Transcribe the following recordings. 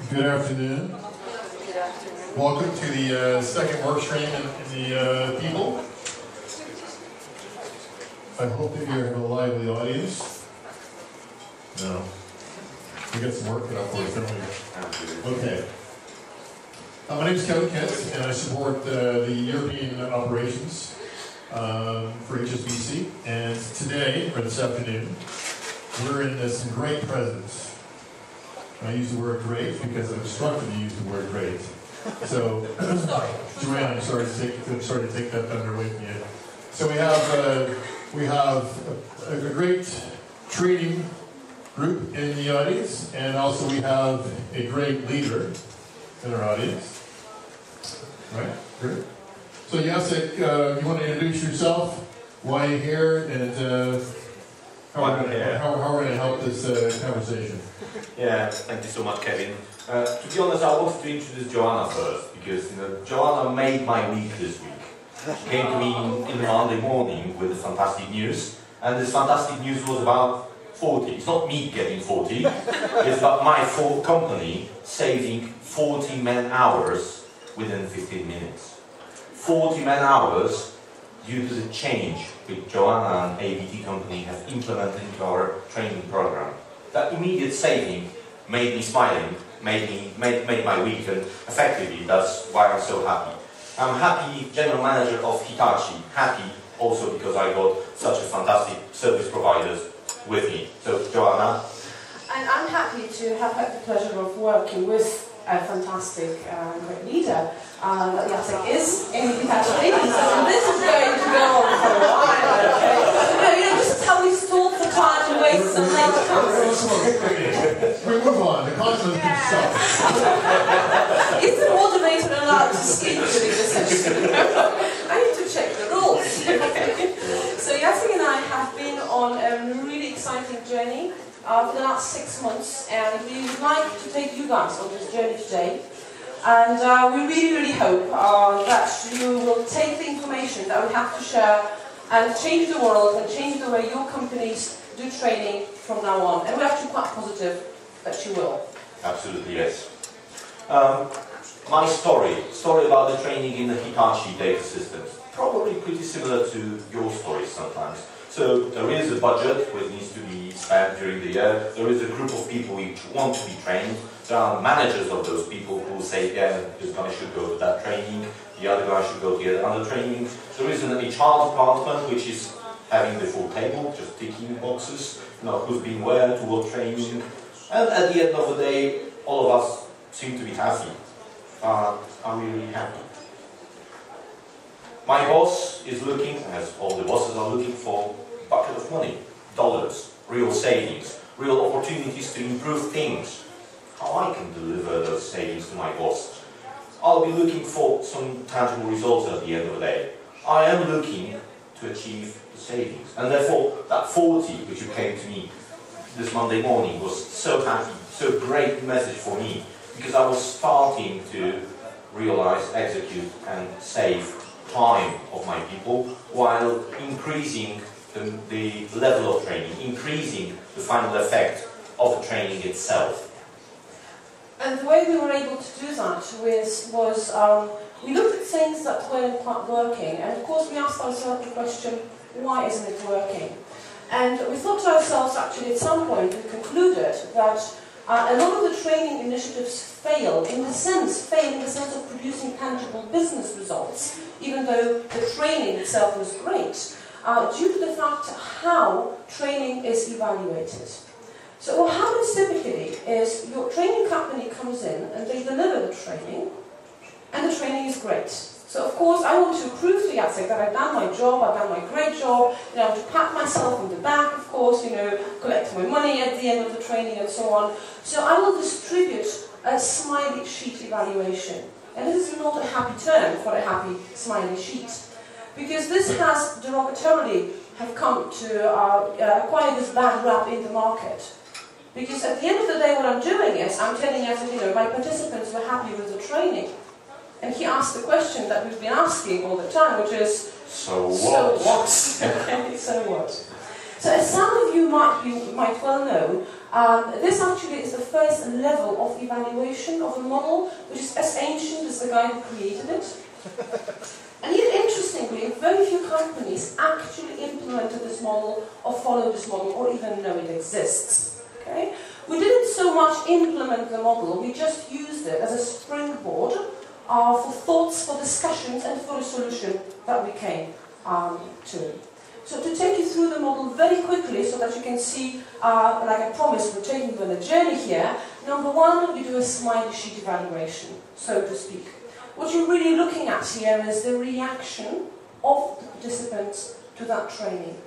Good afternoon. Welcome to the second work stream in the people. I hope that you have a lively audience. No. We got some work cut out for us, don't we? Okay. My name is Kevin Kent, and I support the European operations for HSBC. And today, or this afternoon, we're in some great presence. I use the word great because I'm instructed to use the word great. So, Joanna, I'm sorry to take that thunder away from you. So we have a great training group in the audience, and also we have a great leader in our audience. Right? Great. So Jacek, you want to introduce yourself, why you're here, and how we're going to help this conversation. Yeah, thank you so much, Kevin. To be honest, I wanted to introduce Joanna first, because Joanna made my week this week. She came to me in Monday morning with this fantastic news, and this fantastic news was about 40. It's not me getting 40, it's about my company saving 40 man-hours within 15 minutes. 40 man-hours due to the change which Joanna and ABT company have implemented into our training program. That immediate saving made me smiling, made my week, and effectively that's why I'm so happy. I'm happy general manager of Hitachi, happy also because I got such a fantastic service providers with me. So Joanna? And I'm happy to have had the pleasure of working with a fantastic leader that Jacek is in Hitachi. So this is going to go on for a while, okay? This is how we stall for time and waste some late conference. We move on, the conference can stop. Is the moderator allowed to skip during the session? I need to check the rules. So Jacek and I have been on a really exciting journey for the last 6 months, and we would like to take you guys on this journey today. And we really hope that you will take the information that we have to share and change the world and change the way your companies do training from now on. And we're actually quite positive that you will. Absolutely, yes. My story about the training in the Hitachi data systems, probably pretty similar to your stories sometimes. So there is a budget which needs to be spent during the year. There is a group of people who want to be trained. There are managers of those people who say, yeah, this guy should go to that training, the other guy should go to the other training. There is an HR department which is having the full table, just ticking boxes, who's been where, to what training. And at the end of the day, all of us seem to be happy. I'm really happy. My boss is looking, as all the bosses are looking, for a bucket of money, dollars, real savings, real opportunities to improve things. How I can deliver those savings to my boss. I'll be looking for some tangible results at the end of the day. I am looking to achieve the savings. And therefore, that 40 which you came to me this Monday morning was so happy, so great message for me, because I was starting to realize, execute and save time of my people while increasing the level of training, increasing the final effect of the training itself. And the way we were able to do that was we looked at things that weren't quite working, and of course we asked ourselves the question, why isn't it working? And we thought to ourselves, actually, at some point, we concluded that a lot of the training initiatives fail in the sense of producing tangible business results, even though the training itself was great. due to the fact how training is evaluated. So what happens typically is your training company comes in and they deliver the training, and the training is great. So of course I want to prove to Jacek that I've done my job, I've done my great job, you know, I want to pat myself on the back, of course, you know, collect my money at the end of the training and so on. So I will distribute a smiley sheet evaluation. And this is not a happy term for a happy smiley sheet, because this has derogatorily have come to acquire this bad rap in the market. Because at the end of the day what I'm doing is, I'm telling Jacek, you know, my participants were happy with the training. And he asked the question that we've been asking all the time, which is, so what? So what? Okay, so what? So as some of you might well know, this actually is the first level of evaluation of a model, which is as ancient as the guy who created it. And yet, interestingly, very few companies actually implemented this model, or follow this model, or even know it exists. Okay? We didn't so much implement the model, we just used it as a springboard for thoughts, for discussions, and for a solution that we came to. So to take you through the model very quickly, so that you can see, like I promised, we're taking you on a journey here. Number one, we do a smiley sheet evaluation, so to speak. What you're really looking at here is the reaction of the participants to that training.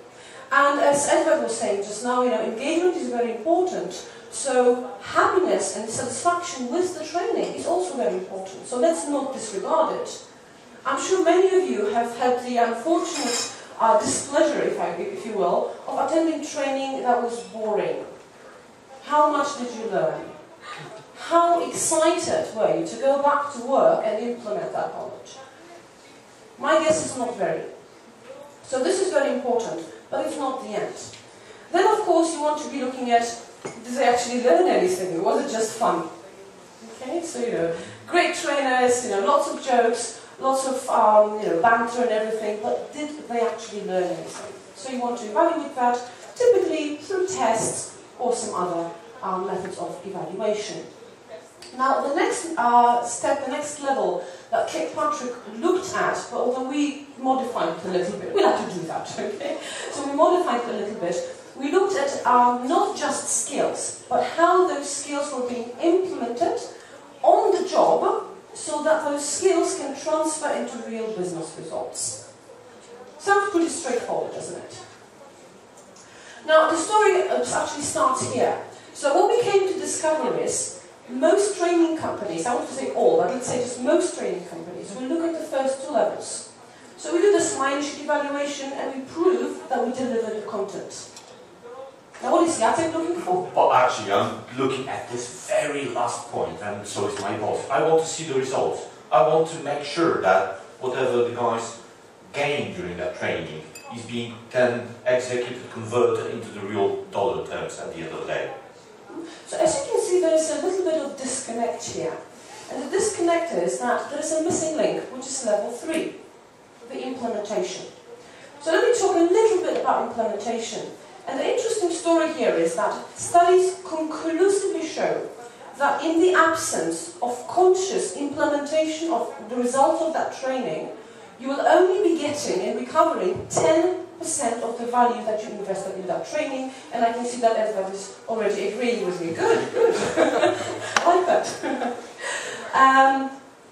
And as Edward was saying just now, you know, engagement is very important. So happiness and satisfaction with the training is also very important. So let's not disregard it. I'm sure many of you have had the unfortunate displeasure, if you will, of attending training that was boring. How much did you learn? How excited were you to go back to work and implement that knowledge? My guess is not very. So this is very important, but it's not the end. Then of course you want to be looking at, did they actually learn anything, or was it just fun? Okay, so you know, great trainers, you know, lots of jokes, lots of you know, banter and everything, but did they actually learn anything? So you want to evaluate that, typically through tests or some other methods of evaluation. Now the next step, the next level that Paczek looked at, but although we modified it a little bit, we had to do that, okay? So we modified it a little bit. We looked at not just skills, but how those skills were being implemented on the job, so that those skills can transfer into real business results. Sounds pretty straightforward, doesn't it? Now, the story actually starts here. So what we came to discover is, most training companies, I want to say all, but let's say just most training companies, will look at the first two levels. So we do the smiley sheet evaluation, and we prove that we deliver the content. Now what is Jacek looking for? Well, actually, I'm looking at this very last point, and so is my boss. I want to see the results. I want to make sure that whatever the guys gain during that training is being then executed, converted into the real dollar terms at the end of the day. So as you can see, there is a little bit of disconnect here. And the disconnect is that there is a missing link, which is level 3, the implementation. So let me talk a little bit about implementation. And the interesting story here is that studies conclusively show that in the absence of conscious implementation of the results of that training, you will only be getting and recovering 10% of the value that you invested in that training. And I can see that Edward is already agreeing with me. Good, good. I like that.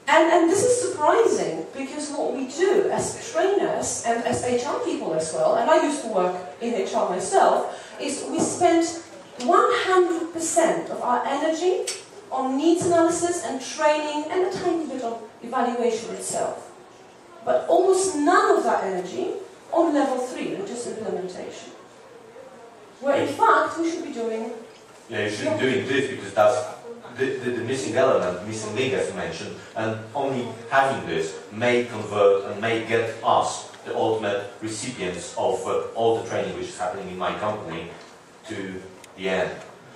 And this is surprising, because what we do as trainers and as HR people as well, and I used to work in HR myself, is we spend 100% of our energy on needs analysis and training and a tiny bit on evaluation itself. But almost none of that energy on level 3, which is implementation. Where in fact we should be doing... Yeah, you should be doing this, because that's the missing element, missing link, as you mentioned, and only having this may convert and may get us, the ultimate recipients of all the training which is happening in my company, to the end.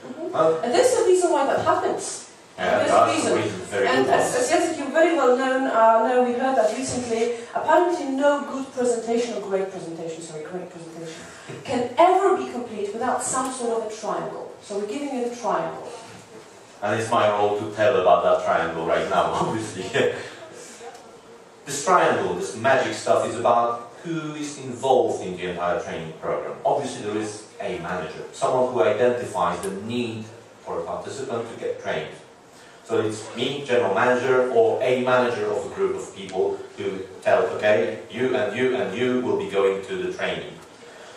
Mm-hmm. And there's a reason why that happens. Yeah, that's a reason. Very and good as Jacek, you very well know, we heard that recently, apparently no good presentation, or great presentation, can ever be complete without some sort of a triangle. So we're giving you the triangle. And it's my role to tell about that triangle right now, obviously. This triangle, this magic stuff, is about who is involved in the entire training program? Obviously there is a manager, someone who identifies the need for a participant to get trained. So it's me, general manager, or a manager of a group of people who tell, okay, you and you and you will be going to the training.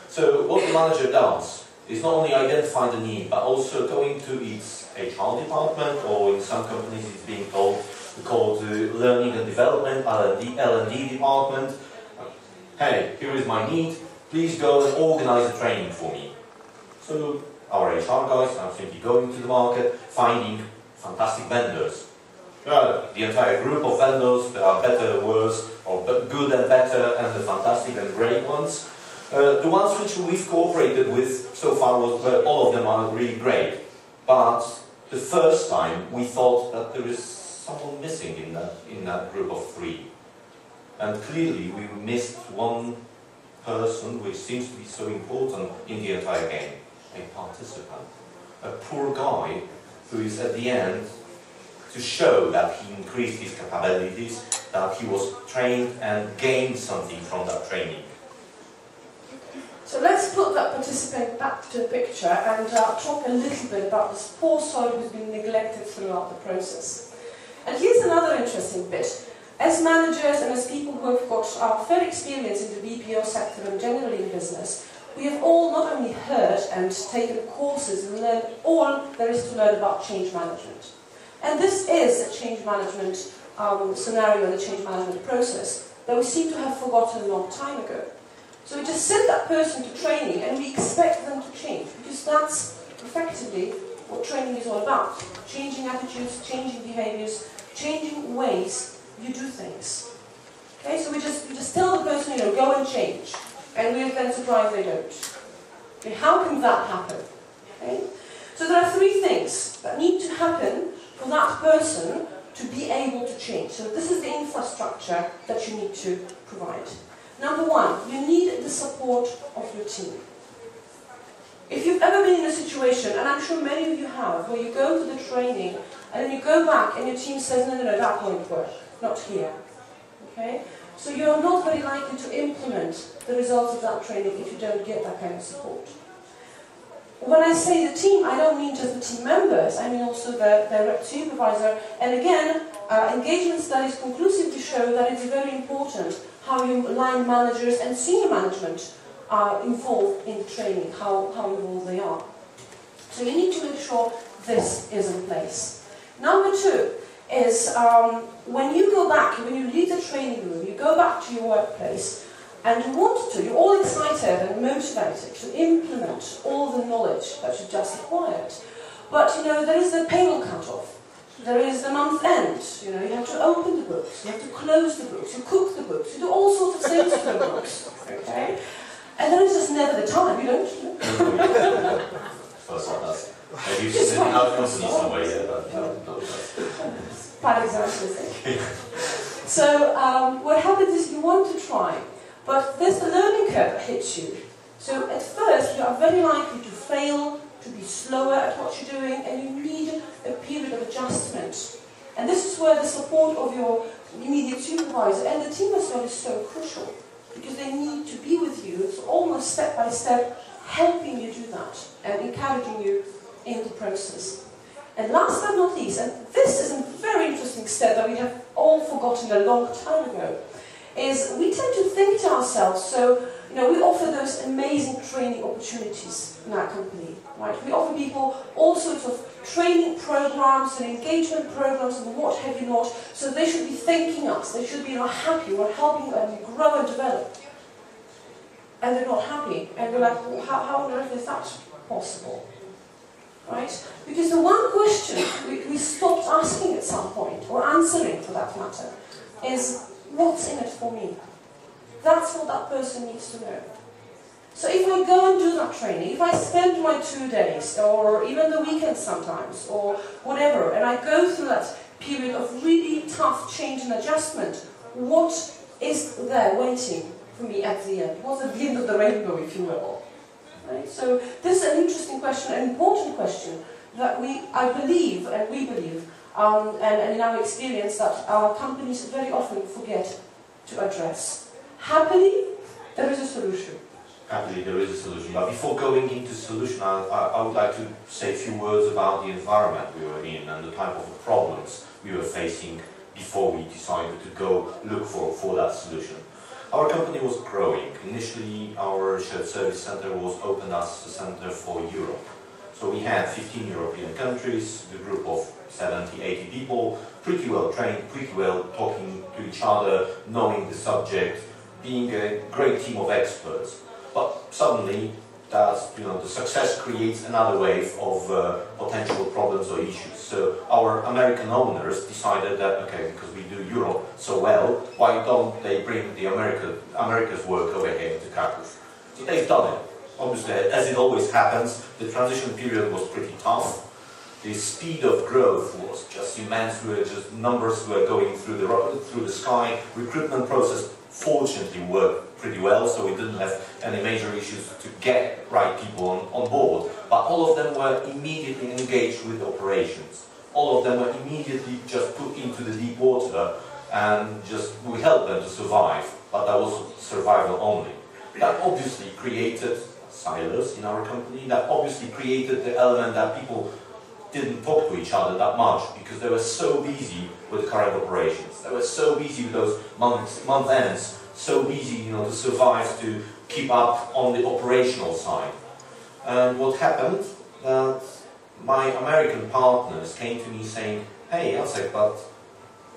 So what the manager does is not only identify the need, but also going to its HR department, or in some companies it's being called the Learning and Development, L&D department. Hey, here is my need, please go and organize a training for me. So our HR guys are simply going to the market, finding fantastic vendors. The entire group of vendors, there are better, worse, or good and better, and the fantastic and great ones. The ones which we've cooperated with so far, all of them are really great. But the first time we thought that there is someone missing in that group of three. And clearly we missed one person which seems to be so important in the entire game. A participant. A poor guy who is at the end to show that he increased his capabilities, that he was trained and gained something from that training. So let's put that participant back to the picture and talk a little bit about this poor soul who's been neglected throughout the process. And here's another interesting bit. As managers and as people who have got fair experience in the BPO sector and generally in business, we have all not only heard and taken courses and learned all there is to learn about change management. And this is a change management scenario and a change management process that we seem to have forgotten a long time ago. So we just send that person to training and we expect them to change, because that's effectively what training is all about. Changing attitudes, changing behaviors, changing ways you do things. Okay, so we just tell the person, go and change. And we're then surprised they don't. Okay, how can that happen? Okay? So there are three things that need to happen for that person to be able to change. So this is the infrastructure that you need to provide. Number one, you need the support of your team. If you've ever been in a situation, and I'm sure many of you have, where you go to the training and then you go back and your team says, no, that won't work, not here. Okay? So you're not very likely to implement the results of that training if you don't get that kind of support. When I say the team, I don't mean just the team members, I mean also the direct supervisor. And again, engagement studies conclusively show that it's very important how you line managers and senior management are involved in training, how involved they are. So you need to make sure this is in place. Number two is when you go back, when you leave the training room, you go back to your workplace and you want to, you're all excited and motivated to implement all the knowledge that you've just acquired. But there is the payroll cut-off. There is the month end, you have to open the books, you have to close the books, you cook the books, you do all sorts of things to the books, okay? And there is just never the time, you don't. Maybe you've seen out company somewhere, yeah, but bad example. So what happens is you want to try, but there's a learning curve that hits you. So at first you are very likely to fail, to be slower at what you're doing, and you need a period of adjustment. And this is where the support of your immediate supervisor and the team as well is so crucial, because they need to be with you, so almost step by step, helping you do that and encouraging you in the process. And last but not least, and this is a very interesting step that we have all forgotten a long time ago, is we tend to think to ourselves, so we offer those amazing training opportunities in our company, right? We offer people all sorts of training programs and engagement programs and what have you not, so they should be thanking us, they should be happy, we're helping them grow and develop. And they're not happy, and we're like, well, how on earth is that possible? Right? Because the one question we stopped asking at some point, or answering for that matter, is what's in it for me? That's what that person needs to know. So if I go and do that training, if I spend my 2 days, or even the weekend sometimes, or whatever, and I go through that period of really tough change and adjustment, what is there waiting for me at the end? What's the end of the rainbow, if you will? Right? So this is an interesting question, an important question that I believe, and we believe, and in our experience, that our companies very often forget to address. Happily, solution. Happily, there is a solution. But before going into solution, I would like to say a few words about the environment we were in and the type of problems we were facing before we decided to go look for that solution. Our company was growing. Initially, our shared service center was opened as a center for Europe. So we had 15 European countries, a group of 70, 80 people, pretty well trained, pretty well talking to each other, knowing the subject, being a great team of experts. But suddenly, the success creates another wave of potential problems or issues. So our American owners decided that, okay, because we do Europe so well, why don't they bring the America's work over here to Kraków? So they've done it. Obviously, as it always happens, the transition period was pretty tough. The speed of growth was just immense. Numbers were going through the sky. Recruitment process fortunately worked pretty well, so we didn't have any major issues to get right people on board. But all of them were immediately engaged with operations. All of them were immediately just put into the deep water, and we helped them to survive. But that was survival only. That obviously created silos in our company. That obviously created the element that people didn't talk to each other that much because they were so busy with current operations. They were so busy with those month ends, so busy, to survive, to keep up on the operational side. And what happened, that my American partners came to me saying, "Hey, Jacek, but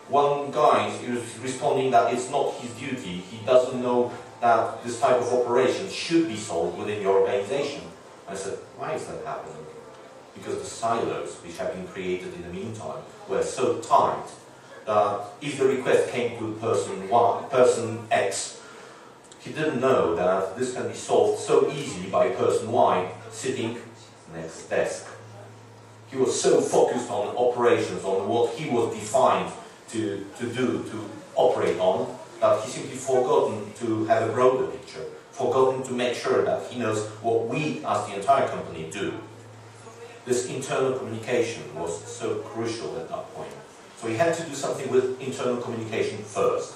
one guy is responding that it's not his duty. He doesn't know that this type of operation should be solved within your organization." I said, "Why is that happening?" Because the silos which have been created in the meantime were so tight that if the request came to person X, he didn't know that this can be solved so easily by person Y sitting next desk. He was so focused on operations, on what he was defined to operate on, that he simply forgotten to have a broader picture, forgotten to make sure that he knows what we as the entire company do. This internal communication was so crucial at that point. So we had to do something with internal communication first.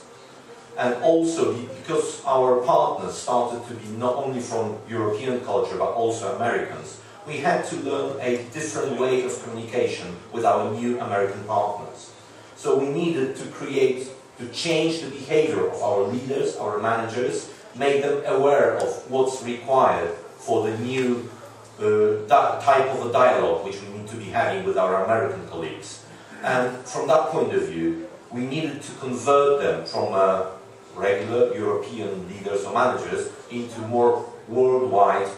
And also, because our partners started to be not only from European culture, but also Americans, we had to learn a different way of communication with our new American partners. So we needed to change the behavior of our leaders, our managers, make them aware of what's required for the new type of a dialogue which we need to be having with our American colleagues. And from that point of view, we needed to convert them from regular European leaders or managers into more worldwide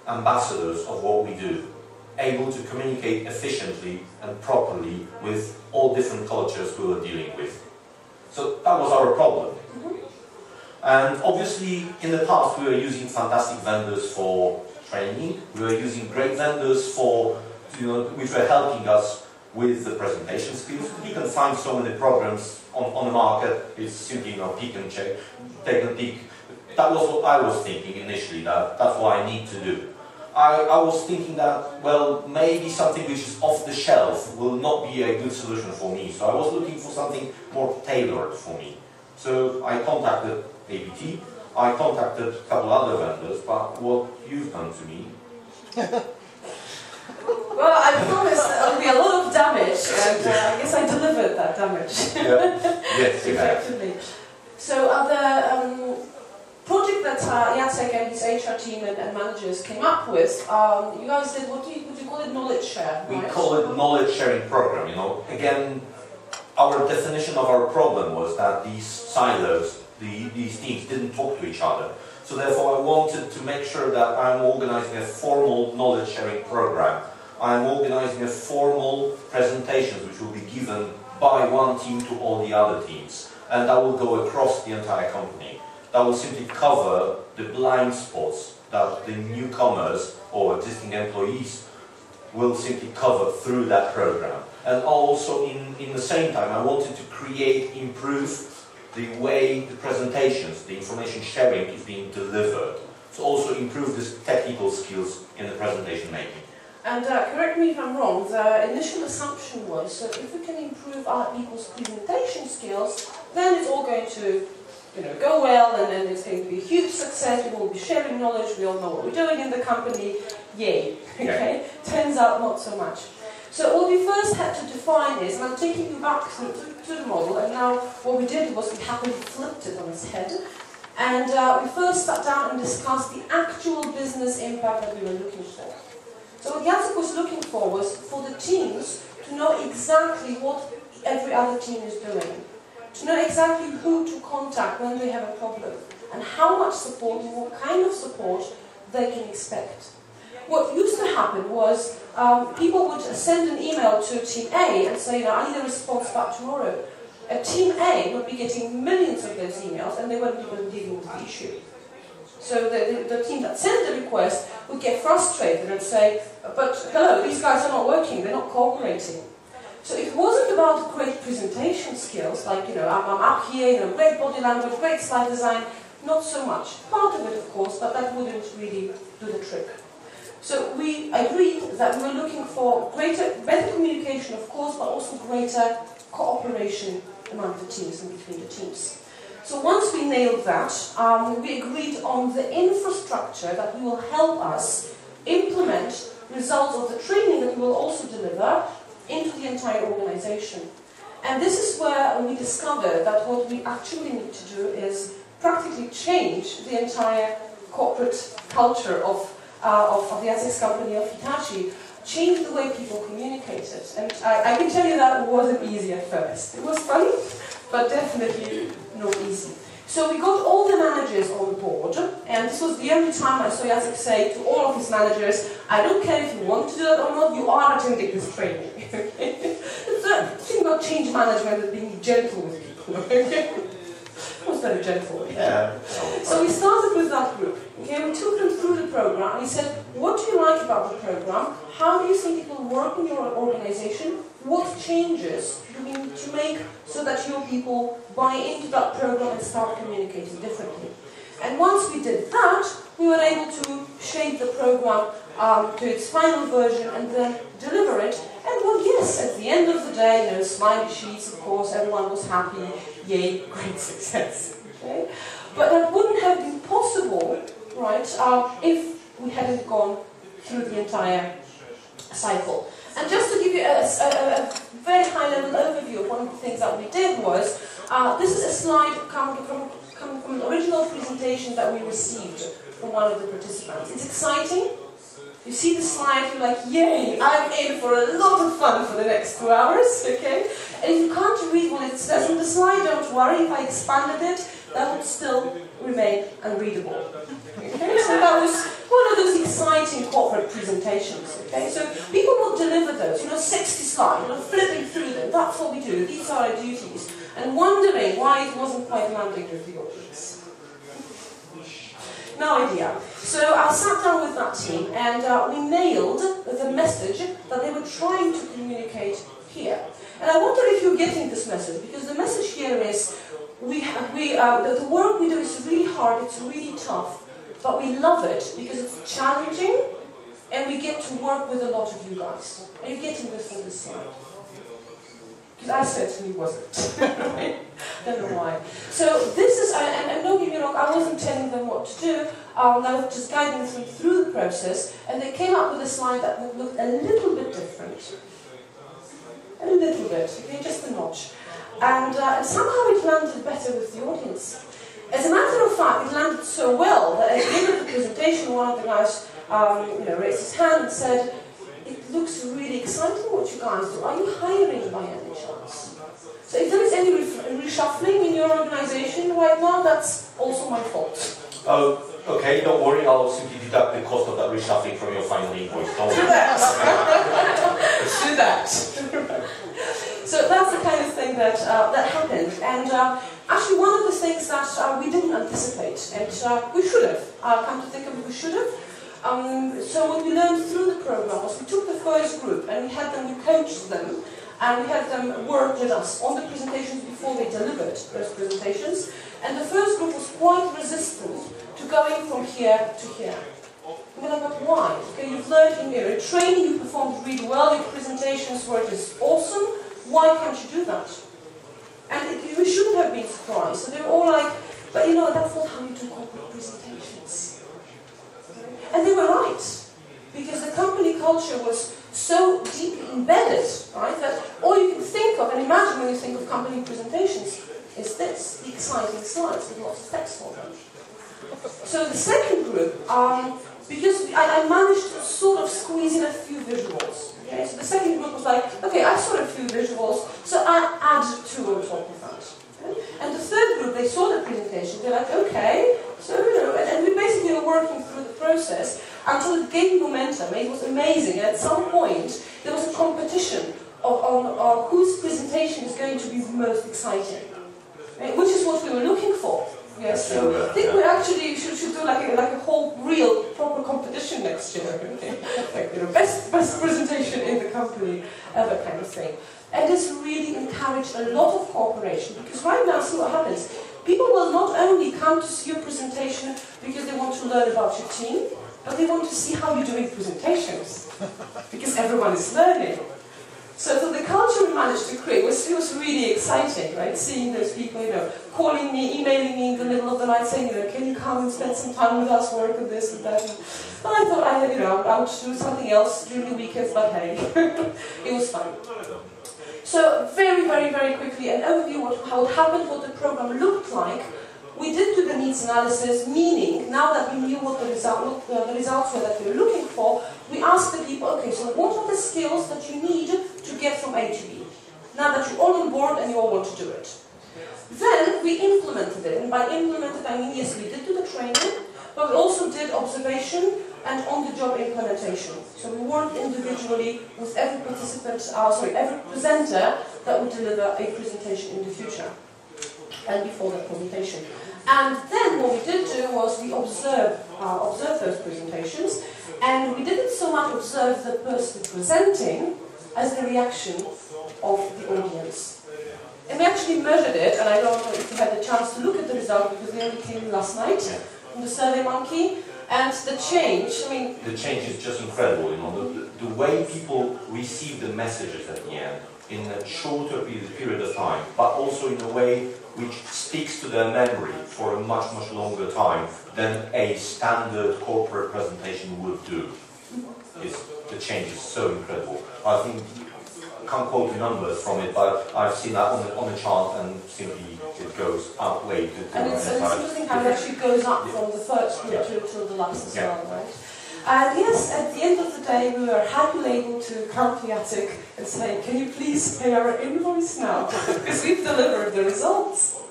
ambassadors of what we do, able to communicate efficiently and properly with all different cultures we were dealing with. So that was our problem. And obviously, in the past, we were using fantastic vendors for training. We were using great vendors which were helping us with the presentation skills. You can find so many programs on the market. It's simply pick and check, take a peek. That was what I was thinking initially. That's what I need to do. I was thinking that, well, maybe something which is off the shelf will not be a good solution for me. So I was looking for something more tailored for me. So I contacted ABT. I contacted a couple other vendors, but what you've done to me... Well, I promised there'll be a lot of damage, and I guess I delivered that damage. Yes, effectively. So the project that Jacek and his HR team and managers came up with, you guys did, would you call it, knowledge share, right? We call it knowledge sharing program, Again, our definition of our problem was that these silos, these teams didn't talk to each other. So therefore I wanted to make sure that I'm organizing a formal knowledge sharing program. I'm organizing a formal presentations which will be given by one team to all the other teams. And that will go across the entire company. That will simply cover the blind spots that the newcomers or existing employees will simply cover through that program. And also in the same time I wanted to improve the way the presentations, the information sharing is being delivered. So also improve the technical skills in the presentation making. And correct me if I'm wrong, the initial assumption was that if we can improve our people's presentation skills, then it's all going to go well, and then it's going to be a huge success. We will be sharing knowledge. We all know what we're doing in the company. Yay! Okay. Turns out not so much. So what we first had to define is, and I'm taking you back to the model, and now what we did was we happily flipped it on its head, and we first sat down and discussed the actual business impact that we were looking for. So what Jacek was looking for was for the teams to know exactly what every other team is doing, to know exactly who to contact when they have a problem, and how much support and what kind of support they can expect. What used to happen was people would send an email to Team A and say, I need a response back tomorrow. Team A would be getting millions of those emails and they weren't even dealing with the issue. So the team that sent the request would get frustrated and say, but hello, these guys are not working, they're not cooperating. So it wasn't about great presentation skills, like, I'm up here, great body language, great slide design, not so much. Part of it, of course, but that wouldn't really do the trick. So we agreed that we were looking for better communication, of course, but also greater cooperation among the teams and between the teams. So once we nailed that, we agreed on the infrastructure that will help us implement results of the training that we will also deliver into the entire organization. And this is where we discovered that what we actually need to do is practically change the entire corporate culture of the Jacek's company, of Hitachi, change the way people communicated. And I can tell you that wasn't easy at first. It was funny, but definitely not easy. So we got all the managers on board, and this was the only time I saw Jacek say to all of his managers, I don't care if you want to do it or not, you are attending this training. It's a thing about change management and being gentle with people. It was very gentle. Yeah. So we started with that group. Okay, we took them through the program. We said, what do you like about the program? How do you think it will work in your organization? What changes do we need to make so that your people buy into that program and start communicating differently? And once we did that, we were able to shape the program to its final version and then deliver it. And well, yes, at the end of the day, smiley sheets, of course, everyone was happy. Yay, great success. Okay? But that wouldn't have been possible, right, if we hadn't gone through the entire cycle. And just to give you a very high-level overview of one of the things that we did was, this is a slide coming from an original presentation that we received from one of the participants. It's exciting. You see the slide, you're like, yay, I'm in for a lot of fun for the next 2 hours, okay? And if you can't read what it says on the slide, don't worry, if I expanded it, that would still remain unreadable. Okay? So that was one of those exciting corporate presentations, okay? So people will deliver those, 60 slides, flipping through them, that's what we do, these are our duties, and wondering why it wasn't quite landing with the audience. No idea. So I sat down with that team and we nailed the message that they were trying to communicate here. And I wonder if you're getting this message, because the message here is the work we do is really hard, it's really tough, but we love it because it's challenging and we get to work with a lot of you guys. Are you getting this from this slide? Because I certainly wasn't. Don't know why. So this is, and don't get me wrong, I wasn't telling them what to do, I was just guiding them through the process, and they came up with a slide that looked a little bit different. A little bit, okay, just a notch. And somehow it landed better with the audience. As a matter of fact, it landed so well that at the end of the presentation, one of the guys raised his hand and said, it looks really exciting what you guys do. Are you hiring by any chance? So if there is any reshuffling in your organization right now, that's also my fault. Oh, okay, don't worry, I'll simply deduct the cost of that reshuffling from your final invoice. Don't worry. Do that. Do that. So that's the kind of thing that happened. And actually one of the things that we didn't anticipate, and we should have, come to think of it, we should have. So what we learned through the program was we took the first group and we coached them, and we had them work with us on the presentations before they delivered those presentations. And the first group was quite resistant to going from here to here. And we're like, but why? Okay, you've learned in training, you performed really well, your presentations were just awesome. Why can't you do that? And we shouldn't have been surprised. So they were all like, but you know, that's not how you do corporate presentations. And they were right, because the company culture was so deeply embedded, right, that all you can think of and imagine when you think of company presentations is this, the exciting slides with lots of text on them. So the second group, because I managed to sort of squeeze in a few visuals. Okay? So the second group was like, okay, I saw a few visuals, so I add two on top of that. Okay? And the third group, they saw the presentation, they're like, okay, so, you know, and we basically were working through the process until it gained momentum. It was amazing. And at some point, there was a competition on whose presentation is going to be the most exciting, right? Which is what we were looking for. Yes, so I think we actually should do like a whole real proper competition next year. Okay? Like, you know, best presentation in the company, ever kind of thing. And this really encouraged a lot of cooperation, because right now, see what happens. People will not only come to see your presentation because they want to learn about your team, but they want to see how you're doing presentations, because everyone is learning. So the culture we managed to create was really exciting, right? Seeing those people, you know, calling me, emailing me in the middle of the night, saying, you know, can you come and spend some time with us, work on this and that. And I thought I would do something else during the weekends, but hey, it was fun. So very, very, very quickly, an overview of how it happened, what the program looked like. We did do the needs analysis, meaning now that we knew what the results were that we were looking for, we asked the people, okay, so what are the skills that you need to get from A to B? Now that you're all on board and you all want to do it. Then we implemented it, and by implemented I mean, yes, we did do the training, but we also did observation and on-the-job implementation. So we worked individually with every participant, every presenter that would deliver a presentation in the future, and before that presentation. And then what we did do was we observed those presentations, and we didn't so much observe the person presenting as the reaction of the audience. And we actually measured it, and I don't know if you had the chance to look at the result, because they only came last night from the SurveyMonkey. And the change, I mean... The change is just incredible, you know, the way people receive the messages at the end, in a shorter period of time, but also in a way which sticks to their memory for a much, much longer time than a standard corporate presentation would do. The change is so incredible. I think, I can't quote the numbers from it, but I've seen that on the chart, and simply it goes up way to and it's interesting how it actually goes up from the first group to the last as well, right? And yes, at the end of the day, we were happily able to come to Jacek and say, can you please pay our invoice now? Because we've delivered the results.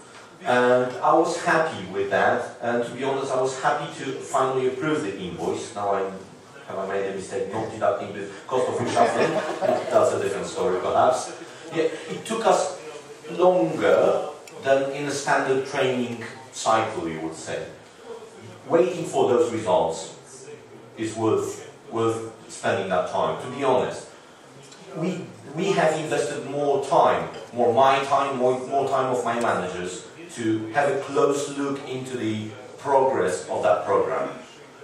And I was happy with that, and to be honest, I was happy to finally approve the invoice. Now have I made a mistake not deducting the cost of reshuffling? That's a different story, perhaps. Yeah, it took us longer than in a standard training cycle, you would say. Waiting for those results is worth spending that time. To be honest, we have invested more time, more my time, more time of my managers, to have a close look into the progress of that program,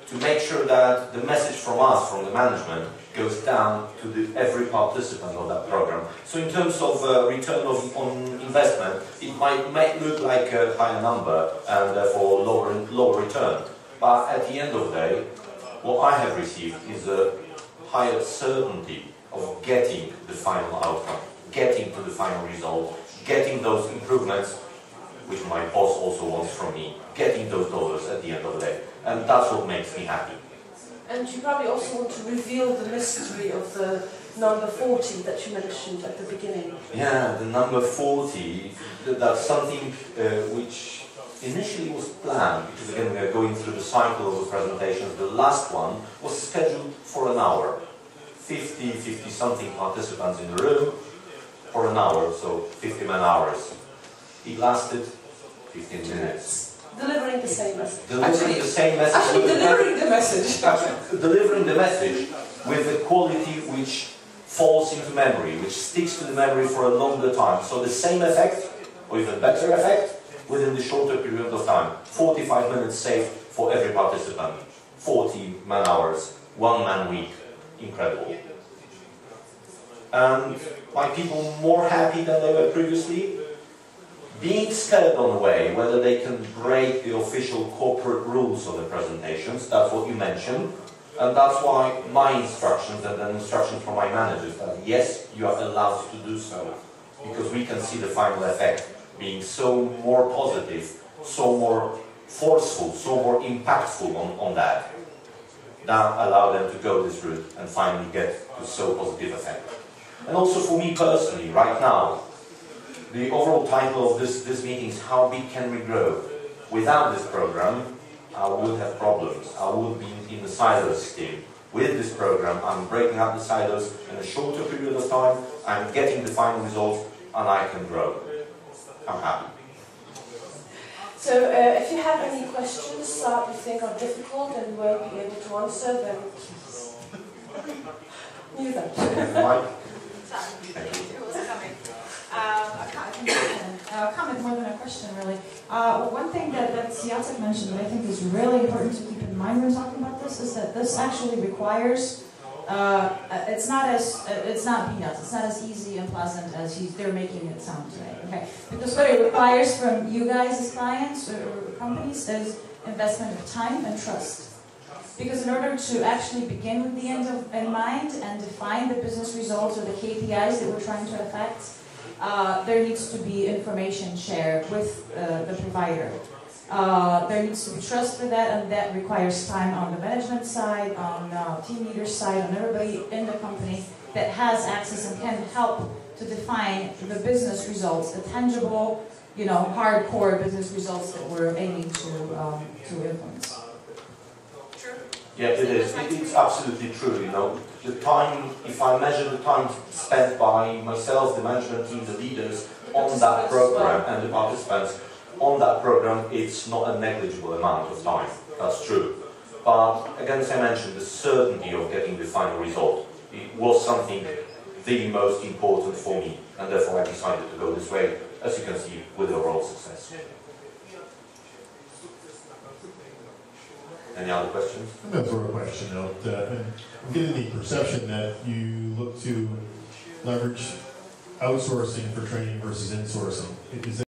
to make sure that the message from us, from the management, goes down to every participant of that program. So in terms of return on investment, it might look like a higher number and therefore lower return. But at the end of the day, what I have received is a higher certainty of getting the final outcome, getting to the final result, getting those improvements, which my boss also wants from me, getting those dollars at the end of the day. And that's what makes me happy. And you probably also want to reveal the mystery of the number 40 that you mentioned at the beginning. Yeah, the number 40, that's something which initially was planned, because again we are going through the cycle of the presentations. The last one was scheduled for an hour. 50 something participants in the room for an hour, so 50 man-hours. It lasted 15 minutes. Delivering the same message. Delivering the same message. Actually, delivering the message. Delivering the message with a quality which falls into memory, which sticks to the memory for a longer time. So the same effect, or even better effect, within the shorter period of time. 45 minutes saved for every participant. 40 man-hours, 1 man week. Incredible. And are people more happy than they were previously? being scared on the way, whether they can break the official corporate rules of the presentations, that's what you mentioned. And that's why my instructions and then instructions from my managers that yes, you are allowed to do so. Because we can see the final effect being so more positive, so more forceful, so more impactful on that. That allow them to go this route and finally get to so positive effect. And also for me personally, right now, the overall title of this meeting is How Big Can We Grow? Without this program, I would have problems. I would be in the silos team. With this program, I'm breaking up the silos in a shorter period of time, I'm getting the final results, and I can grow. I'm happy. So if you have any questions that you think are difficult and won't be able to answer, then you don't. A comment more than a question, really. One thing that Jacek mentioned that I think is really important to keep in mind when talking about this is that this actually requires. It's not peanuts. It's not as easy and pleasant as they're making it sound today. Okay, because what it requires from you guys as clients or companies is investment of time and trust. Because in order to actually begin with the end in mind and define the business results or the KPIs that we're trying to affect, there needs to be information shared with the provider. There needs to be trust for that, and that requires time on the management side, on the team leader side, on everybody in the company that has access and can help to define the business results, the tangible, hardcore business results that we're aiming to influence. Yeah, it is. It's absolutely true. The time. If I measure the time spent by myself, the management team, the leaders on that program, and the participants on that program, it's not a negligible amount of time. That's true. But again, as I mentioned, the certainty of getting the final result, it was something the most important for me, and therefore I decided to go this way, as you can see, with overall success. Any other questions? I'm going to throw a question out. I'm getting the perception that you look to leverage outsourcing for training versus insourcing. Is that